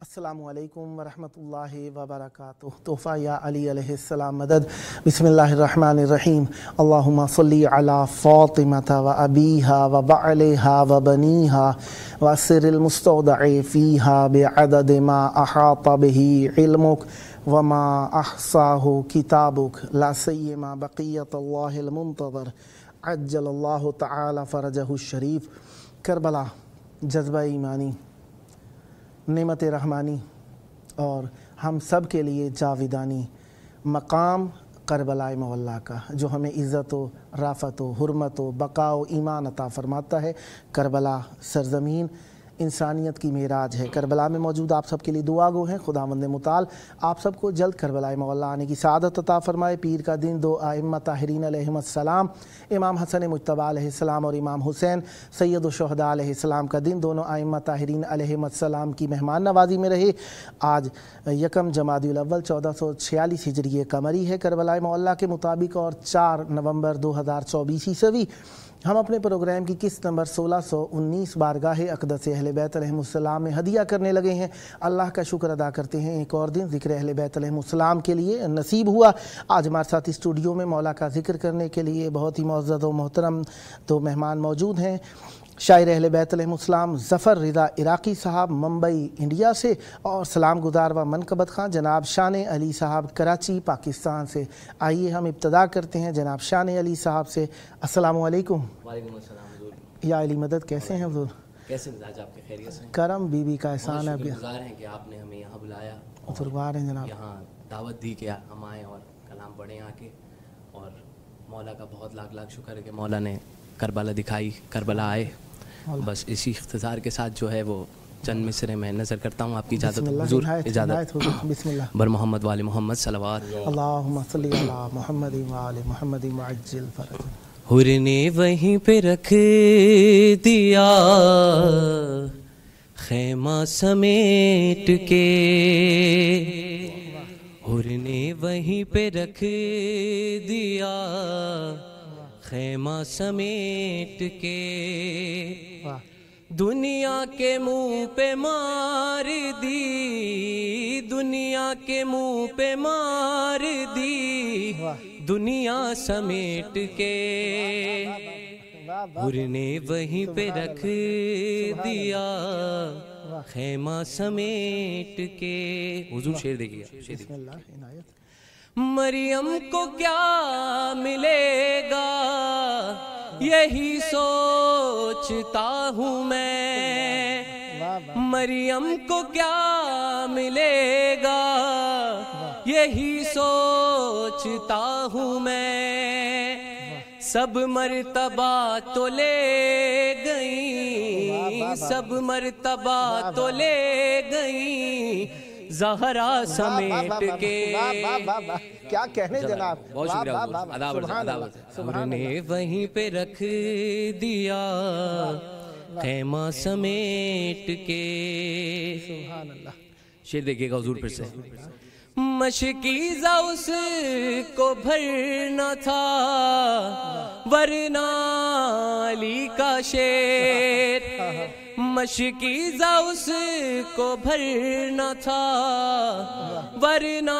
السلام علیکم ورحمۃ اللہ وبرکاتہ۔ تحفہ یا علی علیہ السلام مدد۔ بسم اللہ الرحمن الرحیم۔ اللہم صلی علی فاطمۃ و ابیہا و بعلہا و بنیہا واسر المستودع فیہا بعدد ما احاط بہ علمک وما احصاہ کتابک لا سیما بقیت اللہ المنتظر عجل اللہ تعالی فرجہ الشریف۔ کربلا جذبہ ایمانی، نعمت رحمانی اور ہم سب کے لیے جاویدانی مقام کربلا مولا کا، جو ہمیں عزت و رافت و حرمت و بقا و ایمان عطا فرماتا ہے۔ کربلا سرزمین انسانیت کی معراج ہے۔ کربلا میں موجود آپ سب کے لیے دعا گو ہیں، خداوند متعال آپ سب کو جلد کربلا مولا آنے کی سعادت عطا فرمائے۔ پیر کا دن دو ائمہ طاہرین علیہم السلام، امام حسن مجتبیٰ علیہ السلام اور امام حسین سید الشہداء علیہ السلام کا دن، دونوں ائمہ طاہرین علیہم السلام کی مہمان نوازی میں رہے۔ آج یکم جمادی الاول 1446 ہجری قمری ہے کربلا مولا کے مطابق، اور 4 نومبر 2024 عیسوی۔ ہم اپنے پروگرام کی قسط نمبر 1619 بارگاہ اقدس اہل بیت علیہم السلام میں ہدیہ کرنے لگے ہیں۔ اللہ کا شکر ادا کرتے ہیں، ایک اور دن ذکر اہل بیت علیہم السلام کے لیے نصیب ہوا۔ آج ہمارے ساتھ اسٹوڈیو میں مولا کا ذکر کرنے کے لیے بہت ہی معزز و محترم دو مہمان موجود ہیں۔ شاعر اہل بیت علیہم السلام ظفر رضا عراقی صاحب ممبئی انڈیا سے، اور سلام گزار و منقبت خان جناب شان علی صاحب کراچی پاکستان سے۔ آئیے ہم ابتدا کرتے ہیں جناب شان علی صاحب سے۔ السلام علیکم۔ وعلیکم السلام حضور۔ یا علی مدد، کیسے ہیں حضور؟ کیسے مزاج آپ کے؟ خیریت سے؟ کرم بی بی کا احسان ہے۔ شکر گزار ہیں کہ آپ نے ہمیں یہاں بلایا، بزرگوار ہیں جناب، یہاں دعوت دی کہ ہم آئیں اور کلام پڑھیں آ کے، اور مولا کا بہت لاکھ لاکھ شکر ہے کہ مولا نے کربلا دکھائی، کربلا آئے۔ بس اسی اختصار کے ساتھ جو ہے وہ چند مصرے میں نظر کرتا ہوں، آپ کی اجازت حضور؟ اجازت۔ بسم اللہ۔ بر محمد وآل محمد صلوات۔ اللہم صلی علی محمد وآل محمد وعجل فرج۔ حر نے وہیں پہ رکھ دیا خیمہ سمیٹ کے، حر نے وہیں پہ رکھ دیا خیمہ سمیٹ کے، دنیا کے منہ پہ مار دی، دنیا کے منہ پہ مار دی، دنیا سمیٹ کے، حر نے وہیں پہ رکھ دیا خیمہ سمیٹ کے۔ حضور شعر دیکھیے۔ مریم کو کیا ملے گا یہی سوچتا ہوں میں، مریم کو کیا ملے گا یہی سوچتا ہوں میں، سب مرتبہ تو لے گئیں، سب مرتبہ تو لے گئیں زہرا سمیٹ کے۔ کیا کہنے جناب، بہت شکریہ۔ حر نے وہیں پہ رکھ دیا خیمہ سمیٹ کے۔ شعر دیکھیے گا حضور پھر سے۔ مشکیزہ اس کو بھرنا تھا ورنہ علی کا شیر، مشکیزہ اس کو بھرنا تھا ورنہ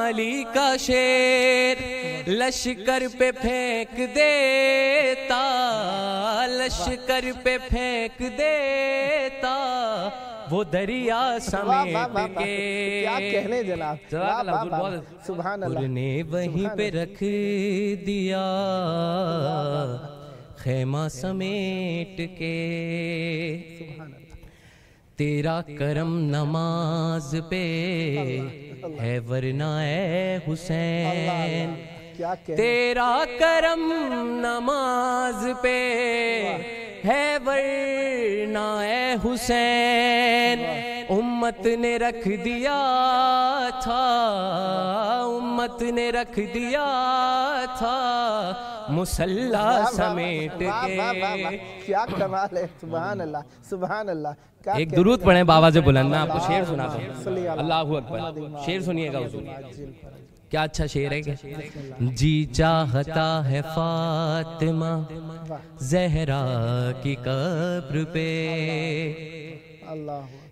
علی کا شیر، لشکر پہ پھینک دیتا، لشکر پہ پھینک دیتا وہ دریا سمیٹ کے۔ کیا کہنے جناب، سبحان اللہ۔ حر نے وہیں پہ رکھ دیا خیمہ سمیٹ کے، تیرا کرم نماز پہ ہے ورنہ اے حسین، تیرا کرم نماز پہ ہے ورنہ اے حسین، امت نے رکھ دیا تھا، امت نے رکھ دیا تھا مسلح سمیٹ کے. کیا کمال ہے، سبحان اللہ سبحان اللہ. ایک درود پڑھیں بابا سے بلند. میں آپ کو شعر سناتا ہوں. اللہ اکبر. شعر سنیے گا حضور. کیا اچھا شعر ہے کہ جی چاہتا ہے فاطمہ زہرا کی قبر پہ،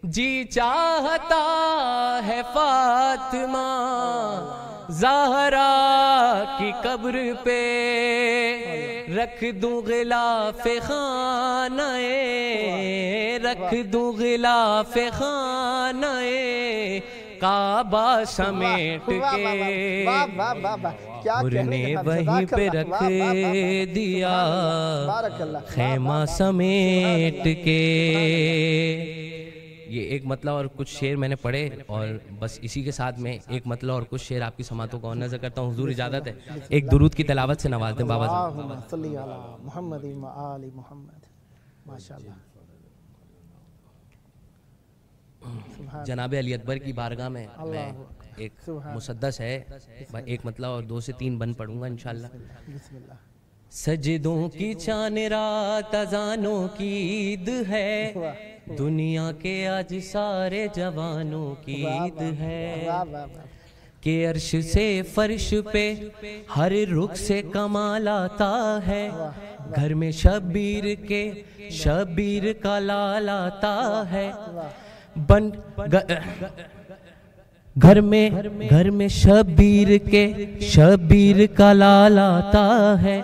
جی چاہتا ہے فاطمہ زہرا کی قبر پہ، رکھ دوں غلاف خانہ، رکھ دوں غلاف خانہ کعبہ سمیٹ کے، اور نے وہیں پہ رکھ دیا خیمہ سمیٹ کے. یہ ایک مطلب اور کچھ شعر میں نے پڑھے، اور بس اسی کے ساتھ میں ایک مطلب اور کچھ شعر آپ کی سماعتوں کو نظر کرتا ہوں. حضور اجازت ہے ایک درود کی تلاوت سے نواز دیں بابا سے. اللہم صلی علی محمد و آل محمد. ماشاءاللہ. جناب علی اکبر کی بارگاہ میں ایک مسدس ہے، ایک مطلب اور 2 سے 3 بند پڑھوں گا انشاءاللہ. بسم اللہ. سجدوں کی چاند رات اذانوں کی عید ہے، دنیا کے آج سارے جوانوں کی عید ہے، کہ عرش سے فرش پہ ہر رخ سے کمال آتا ہے، گھر میں شبیر کے شبیر کا لال آتا ہے، گھر میں شبیر کے شبیر کا لال آتا ہے،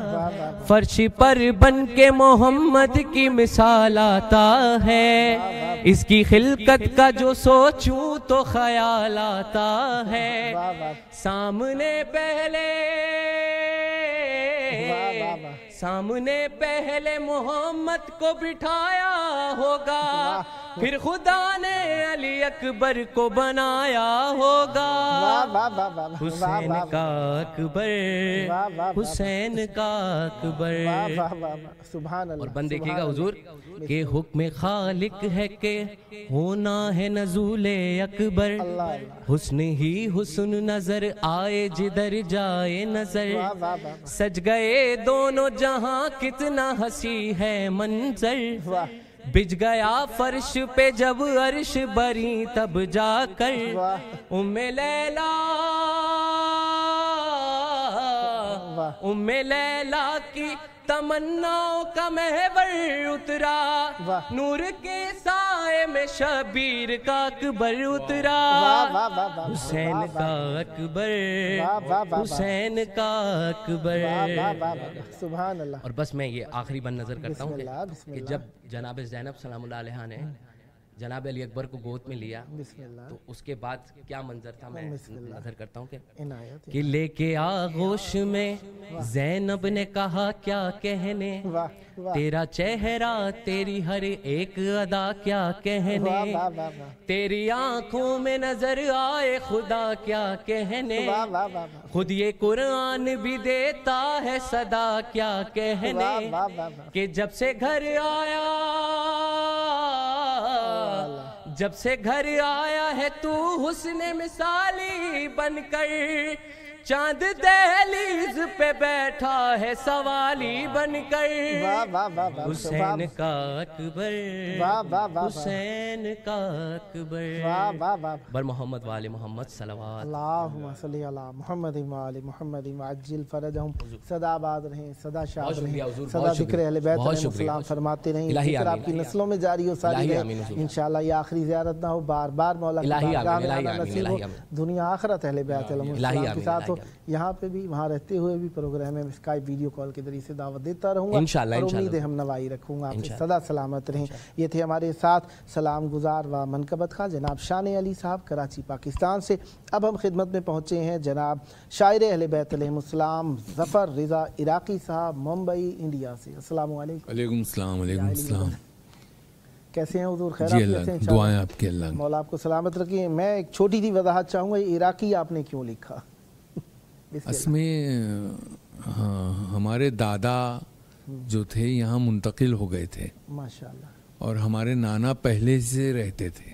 فرش پر بن کے محمد کی مثال آتا ہے، اس کی خلقت کا جو سوچوں تو خیال آتا ہے، سامنے پہلے محمد کو بٹھایا ہوگا، پھر خدا نے علی اکبر کو بنایا ہوگا، حسین کا اکبر، حسین کا اکبر. اور بند دیکھیے گا حضور کہ حکم خالق ہے کہ ہونا ہے نزول اکبر، حسن ہی حسن نظر آئے جدھر جائے نظر، سج گئے دونوں جہاں کتنا ہنسی ہے منظر، بچ گیا فرش پہ جب عرش بری تب جا کر ام لیلا کی تمناؤں کا محور اترا، نور کے سائے میں شبیر کا اکبر اترا، حسین کا اکبر، حسین کا اکبر. سبحان اللہ. اور بس میں یہ آخری بند نظر کرتا ہوں کہ جب جناب زینب سلام اللہ علیہ نے جناب علی اکبر کو گود میں لیا تو اس کے بعد کیا منظر تھا میں نظر کرتا ہوں کہ لے کے آغوش میں زینب نے کہا کیا کہنے، تیرا چہرہ تیری ہر ایک ادا کیا کہنے، تیری آنکھوں میں نظر آئے خدا کیا کہنے، خود یہ قرآن بھی دیتا ہے صدا کیا کہنے، کہ جب سے گھر آیا ہے تو حسن مثالی بن کر، چاند دہلیز پہ بیٹھا ہے سوالی بن کر، حسین کا اکبر، حسین کا اکبر، بر محمد وآل محمد صلوات. اللہم صلی علی محمد وآل محمد وعجل فرجہم. صدا آباد رہیں، صدا شاد رہیں، صدا ذکر اہل بیت علیہ السلام فرماتے رہیں، ذکر آپ کی نسلوں میں جاری و ساری رہے. انشاءاللہ یہ آخری زیارت نہ ہو، بار بار مولا کی بارگاہ میں آنا نصیب ہو، دنیا آخرت اہل بیت علیہ السلام کے ساتھ ہو. یہاں پہ بھی وہاں رہتے ہوئے بھی پروگرام میں اسکائپ ویڈیو کال کے ذریعے سے دعوت دیتا رہوں گا، اور امید ہے ہم نوائی رکھوں گا. آپ سے صدا سلامت رہیں. یہ تھے ہمارے ساتھ سلام گزار و منقبت خواہ جناب شان علی صاحب کراچی پاکستان سے. اب ہم خدمت میں پہنچے ہیں جناب شاعر اہل بیت علیہ السلام ظفر رضا عراقی صاحب ممبئی انڈیا سے. السلام علیکم. علیکم السلام. علیکم السلام. کیسے ہیں حضور؟ خیر جی اللہ دعائیں آپ کی. اللہ مولا آپ کو سلامت رکھیں. میں ایک چھوٹی سی وضاحت چاہوں گا، عراقی آپ نے کیوں لکھا؟ اس میں ہمارے دادا جو تھے یہاں منتقل ہو گئے تھے ماشاءاللہ، اور ہمارے نانا پہلے سے رہتے تھے.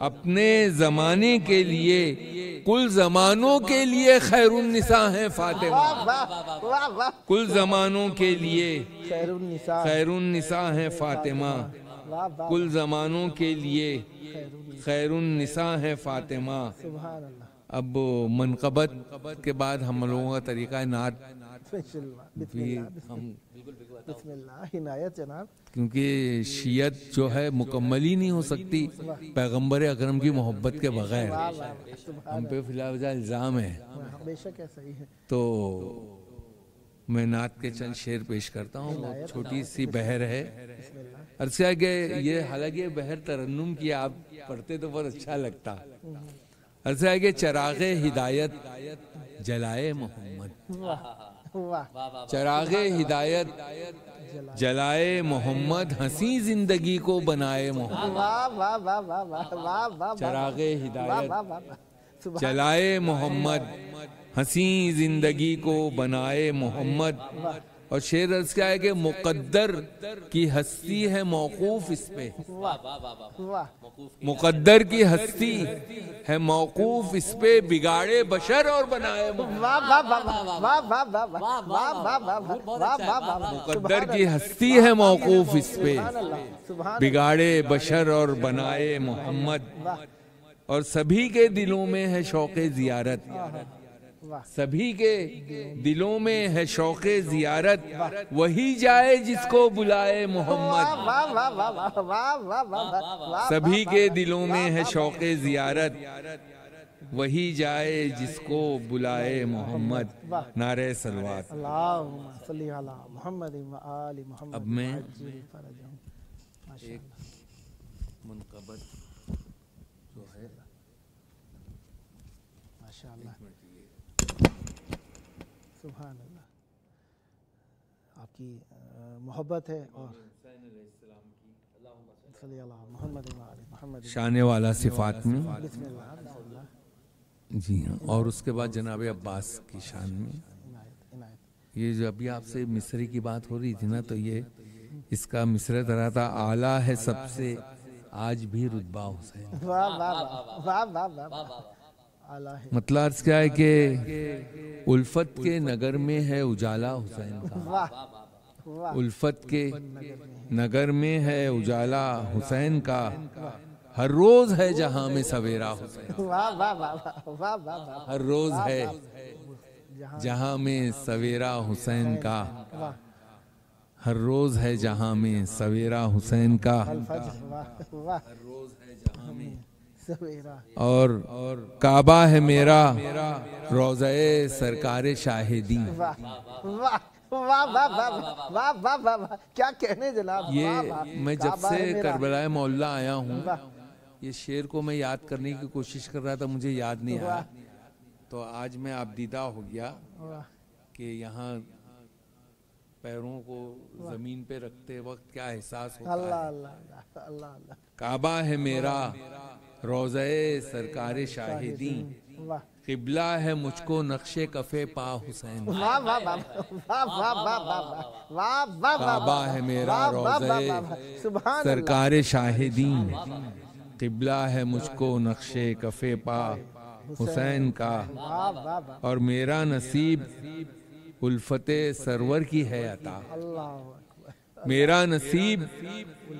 اپنے زمانے کے لیے کل زمانوں کے لیے خیر النساء ہیں فاطمہ. واہ واہ واہ. کل زمانوں کے لیے خیر النساء. خیر النساء ہیں فاطمہ. واہ واہ. کل زمانوں کے لیے خیر النساء ہیں فاطمہ. سبحان اللہ. اب منقبت کے بعد ہم لوگوں کا طریقہ نعت بسم اللہ بھی ہم، بسم اللہ. عنایت جناب. کیونکہ شیعت جو ہے مکمل ہی نہیں ہو سکتی پیغمبر اکرم کی محبت کے بغیر. ہم پہ فی الحال الزام ہے. بے شک ہے، صحیح ہے. تو میں نعت کے چند شعر پیش کرتا ہوں. بہت چھوٹی سی بحر ہے. عرض کیا کہ یہ حالانکہ بحر ترنم کی آپ پڑھتے تو بہت اچھا لگتا. عرض کیا کہ چراغ ہدایت جلائے محمد. واہ. چراغ ہدایت جلائے محمد، ہنسی زندگی کو بنائے محمد. واہ واہ واہ واہ واہ واہ واہ. چراغ ہدایت واہ واہ واہ. جلائے محمد، ہنسی زندگی کو بنائے محمد. اور شعر عرض کیا ہے کہ مقدر کی ہستی ہے موقوف اس پہ. واہ. مقدر کی ہستی ہے موقوف اس پہ، بگاڑے بشر اور بنائے محمد. واہ واہ واہ واہ واہ واہ واہ واہ واہ واہ واہ. مقدر کی ہستی ہے موقوف اس پہ، سبحان. بگاڑے بشر اور بنائے محمد. اور سبھی کے دلوں میں ہے شوق زیارت. سبھی کے دلوں میں ہے شوق زیارت، وہی جائے جس کو بلائے محمد. واہ واہ واہ واہ واہ واہ واہ. سبھی کے دلوں میں ہے شوق زیارت، وہی جائے جس کو بلائے محمد. نعرہ صلوات. اللہم صلی علی محمد و آل محمد. اب میں ماشاء ایک اللہ منقبت جو ہے ماشاء اللہ. سبحان اللہ. آپ کی محبت ہے. اور صلی اللہ محمد و آل محمد. شان والا صفات میں. بسم اللہ. بسم اللہ. جی ہاں. اور اس کے بعد جناب عباس کی شان میں عنایت عنایت. یہ جو ابھی آپ سے مصری کی بات ہو رہی تھی نا، تو یہ اس کا مصرع طرح تھا: اعلیٰ ہے سب سے آج بھی رتبہ حسین. واہ واہ واہ واہ واہ واہ. اعلیٰ ہے. مطلب عرض کیا ہے کہ الفت کے نگر میں ہے اجالا حسین کا. واہ واہ. الفت کے نگر میں ہے اجالا حسین کا، ہر روز ہے جہاں میں سویرا حسین. واہ واہ واہ واہ واہ. ہر روز ہے جہاں میں سویرا حسین کا، ہر روز ہے جہاں میں سویرا حسین کا. واہ واہ. ہر روز ہے جہاں میں. سویرا. اور کعبہ ہے میرا روضہ سرکار شاہدی. واہ واہ واہ واہ واہ واہ واہ واہ. کیا کہنے جناب. یہ میں جب سے کربلا مولا آیا ہوں، یہ شعر کو میں یاد کرنے کی کوشش کر رہا تھا، مجھے یاد نہیں آیا. تو آج میں آبدیدہ ہو گیا کہ یہاں پیروں کو زمین پہ رکھتے وقت کیا احساس ہوتا اللہ ہے. اللہ اللہ اللہ. کعبہ ہے میرا روضہ سرکار شاہدی، واہ قبلہ ہے مجھ کو نقش کفے پا حسین. واہ واہ واہ واہ واہ واہ واہ واہ واہ. کعبہ ہے میرا روضہ سرکار شاہدی، قبلہ ہے مجھ کو نقش کفے پا حسین کا. اور میرا نصیب الفت سرور کی ہے عطا. میرا نصیب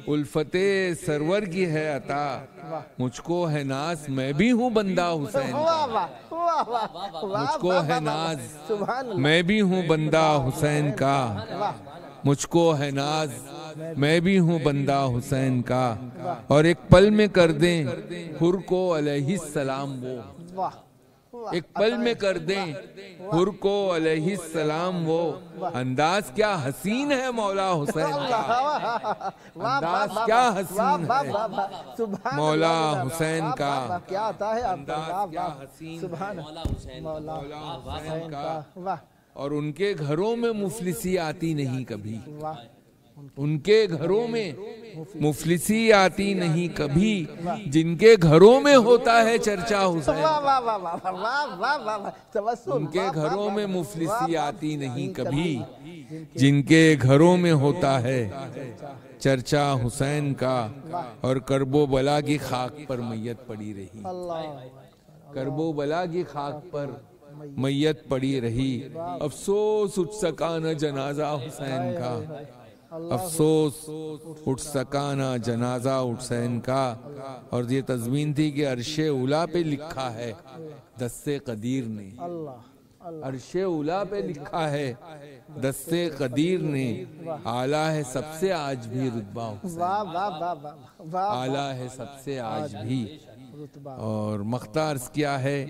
الفت سرور کی ہے عطا، مجھ کو ہے ناز میں بھی ہوں بندہ حسین کا. مجھ کو ہے ناز میں بھی ہوں بندہ حسین کا، مجھ کو ہے ناز میں بھی ہوں بندہ حسین کا. اور ایک پل میں کر دیں حر کو علیہ السلام وہ، ایک پل میں کر دیں حر کو علیہ السلام وہ. انداز کیا حسین ہے مولا حسین کا، انداز کیا حسین ہے مولا حسین کا. انداز کیا حسین ہے مولا حسین کا. اور ان کے گھروں میں مفلسی آتی نہیں کبھی، ان کے گھروں میں مفلسی آتی نہیں کبھی، جن کے گھروں میں ہوتا ہے چرچا حسین، ان کے گھروں میں مفلسی آتی نہیں کبھی، جن کے گھروں میں ہوتا ہے چرچا حسین کا، اور کرب و بلا کی خاک پر میت پڑی رہی، کرب و بلا کی خاک پر میت پڑی رہی، افسوس اٹھ سکا نہ جنازہ حسین کا، افسوس اٹھ سکا نہ جنازہ حسین کا۔ اور یہ تضمین تھی کہ عرش اولا پہ لکھا ہے دست قدیر نے، عرش اولا پہ لکھا ہے دست قدیر نے، اعلیٰ ہے سب سے آج بھی رتبہ حسین، اعلیٰ ہے سب سے آج بھی۔ اور مختارز کیا ہے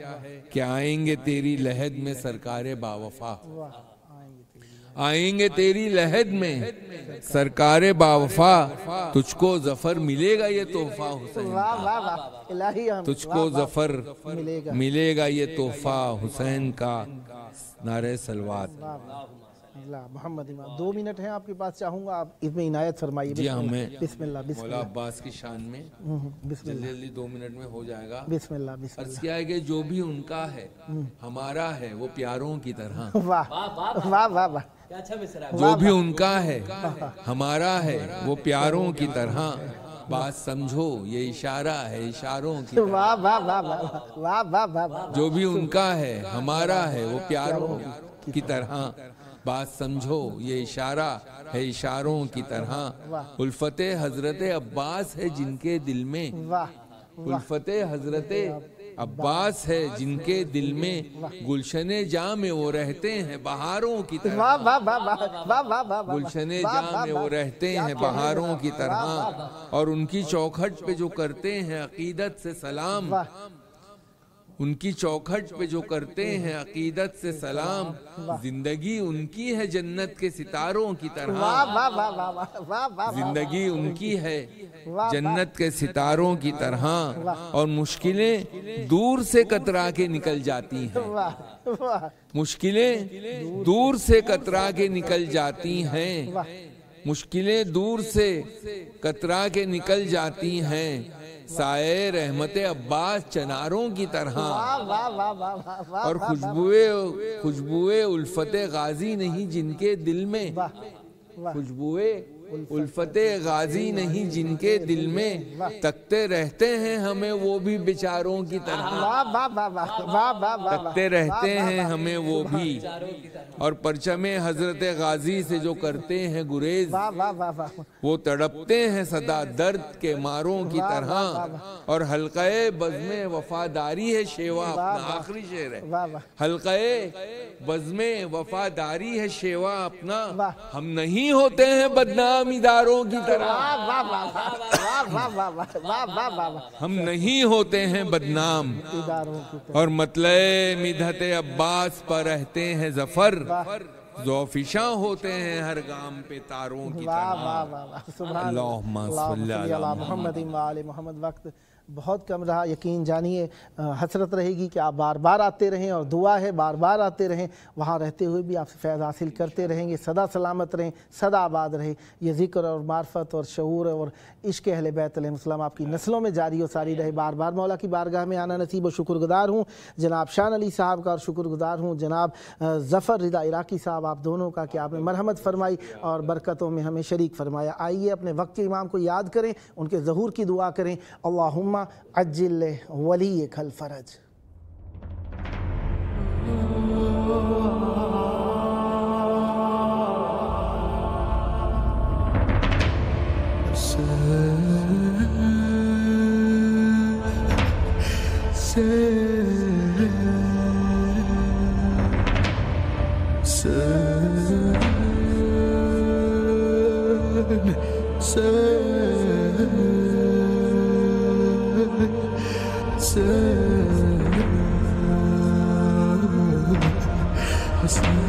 کہ آئیں گے تیری لحد میں سرکار باوفا، آئیں گے تیری لحد میں سرکار باوفا، تجھ کو ظفر ملے گا یہ تحفہ حسین، تجھ کو ظفر ملے گا یہ تحفہ حسین کا۔ نعرہ صلوات۔ محمد امام 2 منٹ ہیں آپ کے پاس، چاہوں گا آپ اس میں عنایت فرمائیے۔ جی ہمیں بسم اللہ بسم مولا عباس کی شان میں جلدی 2 منٹ میں ہو جائے گا۔ بسم اللہ بسم عرض کیا ہے کہ جو بھی ان کا ہے ہمارا ہے وہ پیاروں کی طرح، واہ واہ واہ واہ، جو بھی ان کا ہے ہمارا ہے وہ پیاروں کی طرح، بات سمجھو یہ اشارہ ہے اشاروں کی طرح، واہ واہ واہ واہ واہ واہ، جو بھی ان کا ہے ہمارا ہے وہ پیاروں کی طرح، بات سمجھو یہ اشارہ ہے اشاروں کی طرح، الفت حضرت عباس ہے جن کے دل میں، الفت حضرت عباس ہے جن کے دل میں، گلشن جاں میں وہ رہتے ہیں بہاروں کی طرح، گلشن جاں میں وہ رہتے ہیں بہاروں کی طرح، اور ان کی چوکھٹ پہ جو کرتے ہیں عقیدت سے سلام، ان کی چوکھٹ پہ جو کرتے ہیں عقیدت سے سلام، زندگی ان کی ہے جنت کے ستاروں کی طرح، زندگی ان کی ہے جنت کے ستاروں کی طرح، اور مشکلیں دور سے کترا کے نکل جاتی ہیں، مشکلیں دور سے کترا کے نکل جاتی ہیں، مشکلیں دور سے کترا کے نکل جاتی ہیں، سائے رحمت عباس چناروں کی طرح، اور خوشبوئے الفت غازی نہیں جن کے دل میں، خوشبوئے الفت غازی نہیں جن کے دل میں، تکتے رہتے ہیں ہمیں وہ بھی بیچاروں کی طرح، تکتے رہتے ہیں ہمیں وہ بھی، اور پرچم حضرت غازی سے جو کرتے ہیں گریز، وہ تڑپتے ہیں صدا درد کے ماروں کی طرح، اور حلقہ بزم وفاداری ہے شیوا، اپنا آخری شعر ہے، حلقہ بزم وفاداری ہے شیوا اپنا، ہم نہیں ہوتے ہیں بدنام اداروں کی طرح، ہم نہیں ہوتے ہیں بدنام، اور مطلع مدحت عباس پر رہتے ہیں ظفر، ذوفشاں ہوتے ہیں ہر گام پہ تاروں کی طرح۔ اللہم صلی علی محمد و آل محمد۔ وقت بہت کم رہا، یقین جانیے حسرت رہے گی کہ آپ بار بار آتے رہیں، اور دعا ہے بار بار آتے رہیں، وہاں رہتے ہوئے بھی آپ سے فیض حاصل کرتے رہیں گے، سدا سلامت رہیں، سدا آباد رہے، یہ ذکر اور معرفت اور شعور اور عشق اہل بیت علیہ السلام آپ کی نسلوں میں جاری و ساری رہے۔ بار بار مولا کی بارگاہ میں آنا نصیب، و شکر گزار ہوں جناب شان علی صاحب کا، اور شکر گزار ہوں جناب ظفر رضا عراقی صاحب آپ دونوں کا کہ آپ نے مرحمت فرمائی اور برکتوں میں ہمیں شریک فرمایا۔ آئیے اپنے وقت کے امام کو یاد کریں، ان کے ظہور کی دعا کریں۔ اللہم عجل ولیک الفرج۔ Hassan